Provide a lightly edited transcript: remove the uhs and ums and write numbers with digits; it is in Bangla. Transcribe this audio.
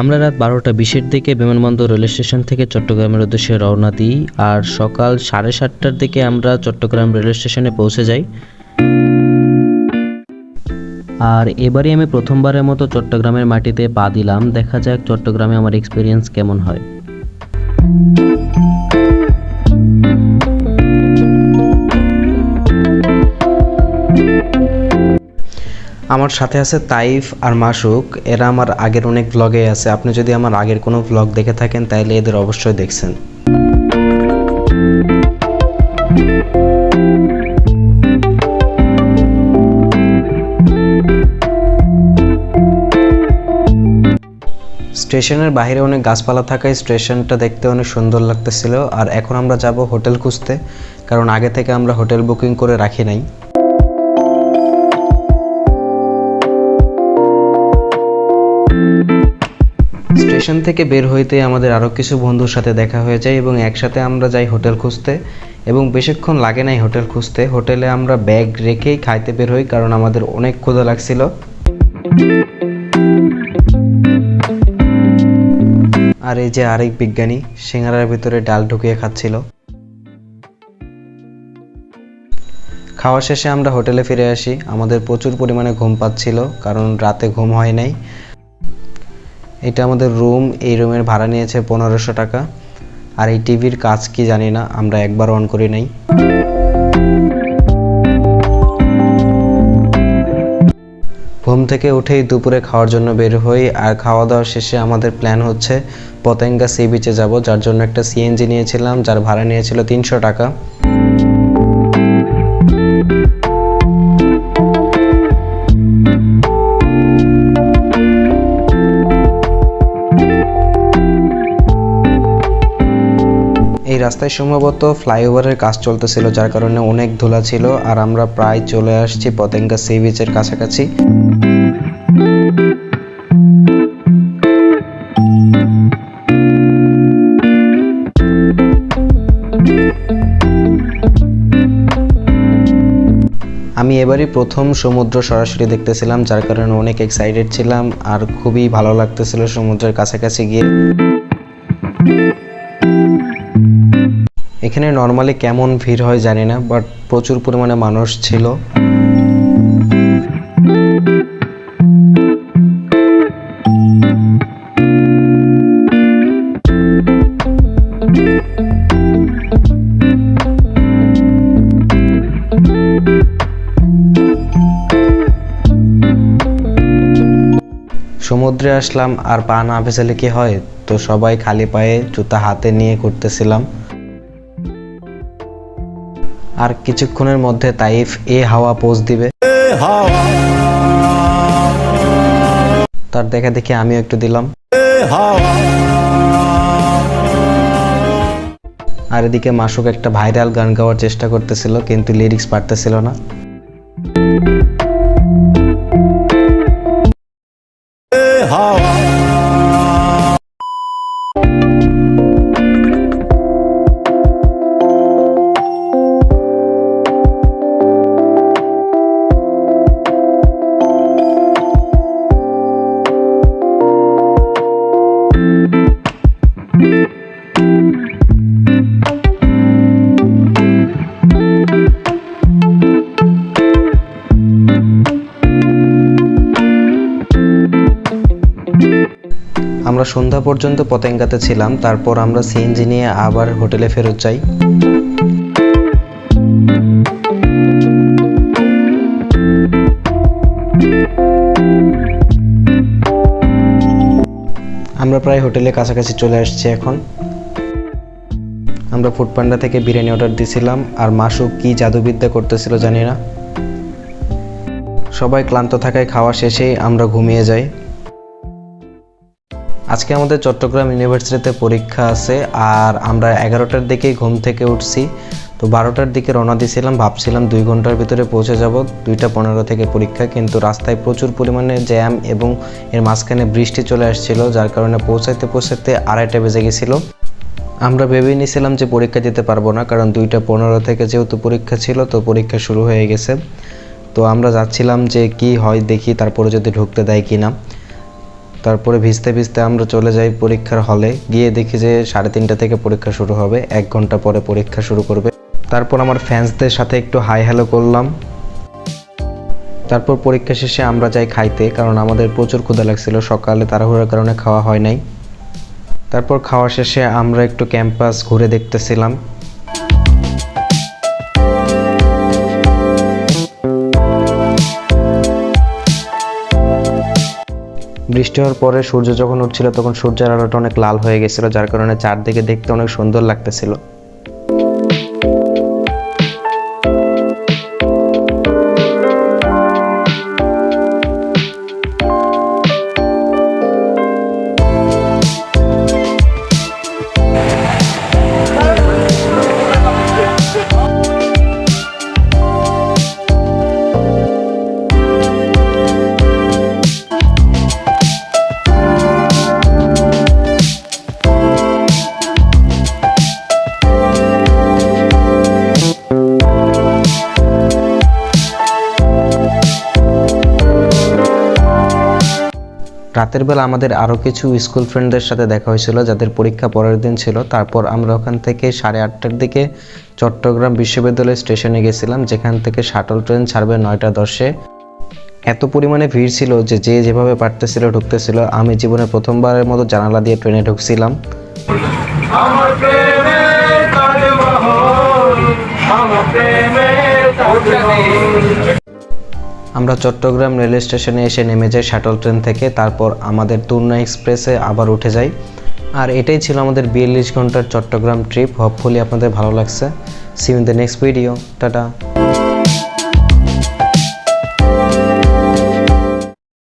আমরা রাত 12টা 20-এর দিকে বিমানবন্দর রেল স্টেশন থেকে চট্টগ্রামের উদ্দেশ্যে রওনা দিই, আর সকাল 7:30টার দিকে আমরা চট্টগ্রাম রেল স্টেশনে পৌঁছে যাই। আর এবারই আমি প্রথমবারের মতো চট্টগ্রামের মাটিতে পা দিলাম। দেখা যাক চট্টগ্রামে আমার এক্সপিরিয়েন্স কেমন হয়। আমার সাথে আছে তাইফ আর মাসুক। এরা আমার আগের অনেক ভ্লগে আছে। আপনি যদি আমার আগের কোনো ভ্লগ দেখে থাকেন তাহলে এদের অবশ্যই দেখছেন। স্টেশনের বাইরে অনেক গাছপালা থাকায় স্টেশনটা দেখতে অনেক সুন্দর লাগতেছিল। আর এখন আমরা যাব হোটেল খুঁজতে, কারণ আগে থেকে আমরা হোটেল বুকিং করে রাখি নাই। স্টেশন থেকে বের হইতে আমাদের আরও কিছু বন্ধুর সাথে দেখা হয়ে যায় এবং একসাথে আমরা যাই হোটেল খুঁজতে। এবং বেশিক্ষণ লাগে নাই হোটেল খুঁজতে। হোটেলে আমরা ব্যাগ রেখেই খাইতে বের হই, কারণ আমাদের অনেক ক্ষুধা লাগছিল। আর এই যে আরেক বিজ্ঞানী সিঙ্গারার ভিতরে ডাল ঢুকিয়ে খাচ্ছিল। খাওয়া শেষে আমরা হোটেলে ফিরে আসি। আমাদের প্রচুর পরিমাণে ঘুম পাচ্ছিল, কারণ রাতে ঘুম হয় নাই। এটা আমাদের রুম। এই রুমের ভাড়া নিয়েছে 1500 টাকা। আর এই টিভির কাজ কি জানি না, আমরা একবার অন করি নাই। ঘুম থেকে উঠেই দুপুরে খাওয়ার জন্য বের হই। আর খাওয়া দাওয়া শেষে আমাদের প্ল্যান হচ্ছে পতেঙ্গা সি বিচে যাব, যার জন্য একটা সিএনজি নিয়েছিলাম, যার ভাড়া নিয়েছিল 300 টাকা। এই রাস্তায় সম্ভবত ফ্লাইওভারের কাজ চলতেছিল, যার কারণে অনেক ধুলা ছিল। আর আমরা প্রায় চলে আসছি পতেঙ্গা সি বিচের কাছাকাছি। আমি এবারই প্রথম সমুদ্র সরাসরি দেখতেছিলাম, যার কারণে অনেক এক্সাইটেড ছিলাম আর খুবই ভালো লাগতেছিল সমুদ্রের কাছাকাছি গিয়ে। এখানে নর্মালি কেমন ভিড় হয় জানি না, বাট প্রচুর পরিমাণে মানুষ ছিল। সমুদ্রে আসলাম আর পা না ভেজালে কি হয়, তো সবাই খালি পায়ে জুতা হাতে নিয়ে ঘুরতেছিলাম। আর কিছুক্ষণের মধ্যে তাইফ এ হাওয়া পোজ দিবে, তার দেখা দেখি আমিও একটু দিলাম। আর এদিকে মাসুক একটা ভাইরাল গান গাওয়ার চেষ্টা করতেছিল, কিন্তু লিরিক্স পারতেছিল না। আমরা সন্ধ্যা পর্যন্ত পতেঙ্গাতে ছিলাম। তারপর আমরা সিএনজি নিয়ে আবার হোটেলে ফেরত যাই। আমরা প্রায় হোটেলের কাছাকাছি চলে আসছি এখন। আমরা ফুড পান্ডা থেকে বিরিয়ানি অর্ডার দিয়েছিলাম, আর মাসুক কি জাদুবিদ্যা করতেছিল জানি না। সবাই ক্লান্ত থাকায় খাওয়া শেষেই আমরা ঘুমিয়ে যাই। আজকে আমাদের চট্টগ্রাম ইউনিভার্সিটিতে পরীক্ষা আছে, আর আমরা 11টার দিকেই ঘুম থেকে উঠছি। তো 12টার দিকে রওনা দিয়েছিলাম, ভাবছিলাম 2 ঘন্টার ভিতরে পৌঁছে যাব। 2:15 থেকে পরীক্ষা, কিন্তু রাস্তায় প্রচুর পরিমাণে জ্যাম এবং এর মাঝখানে বৃষ্টি চলে আসছিল, যার কারণে পৌঁছাইতে 2:30 বেজে গেছিল। আমরা ভেবে নিয়েছিলাম যে পরীক্ষা দিতে পারবো না, কারণ 2:15 থেকে যেহেতু পরীক্ষা ছিল, তো পরীক্ষা শুরু হয়ে গেছে। তো আমরা যাচ্ছিলাম যে কি হয় দেখি, তারপরে যদি ঢুকতে দেয় কিনা। তারপরে ভিজতে ভিজতে আমরা চলে যাই পরীক্ষার হলে। গিয়ে দেখি যে 3:30 থেকে পরীক্ষা শুরু হবে, 1 ঘন্টা পরে পরীক্ষা শুরু করবে। তারপর আমার ফ্যান্সদের সাথে একটু হাই হ্যালো করলাম। তারপর পরীক্ষা শেষে আমরা যাই খাইতে, কারণ আমাদের প্রচুর ক্ষুধা লাগছিল, সকালে তাড়াহুড়োর কারণে খাওয়া হয় নাই। তারপর খাওয়া শেষে আমরা একটু ক্যাম্পাস ঘুরে দেখতেছিলাম। বৃষ্টি হওয়ার পরে সূর্য যখন উঠছিল, তখন সূর্যের আলোটা অনেক লাল হয়ে গেছিল, যার কারণে চারদিকে দেখতে অনেক সুন্দর লাগতেছিল। রাতের বেলা আমাদের আরও কিছু স্কুল ফ্রেন্ডদের সাথে দেখা হয়েছিল, যাদের পরীক্ষা পরের দিন ছিল। তারপর আমরা ওখান থেকে 8:30টার দিকে চট্টগ্রাম বিশ্ববিদ্যালয় স্টেশনে গেছিলাম, যেখান থেকে শাটল ট্রেন ছাড়বে 9:10-এ। এত পরিমাণে ভিড় ছিল যে যেভাবে পারতেছিল ঢুকতেছিল। আমি জীবনে প্রথমবারের মতো জানালা দিয়ে ট্রেনে ঢুকছিলাম। আমরা চট্টগ্রাম রেলওয়ে স্টেশনে এসে নেমে যাই শাটল ট্রেন থেকে। তারপর আমাদের তুর্না এক্সপ্রেসে আবার উঠে যাই। আর এটাই ছিল আমাদের 42 ঘন্টার চট্টগ্রাম ট্রিপ। হোপফুলি আপনাদের ভালো লাগছে। See you in the next video. Tata.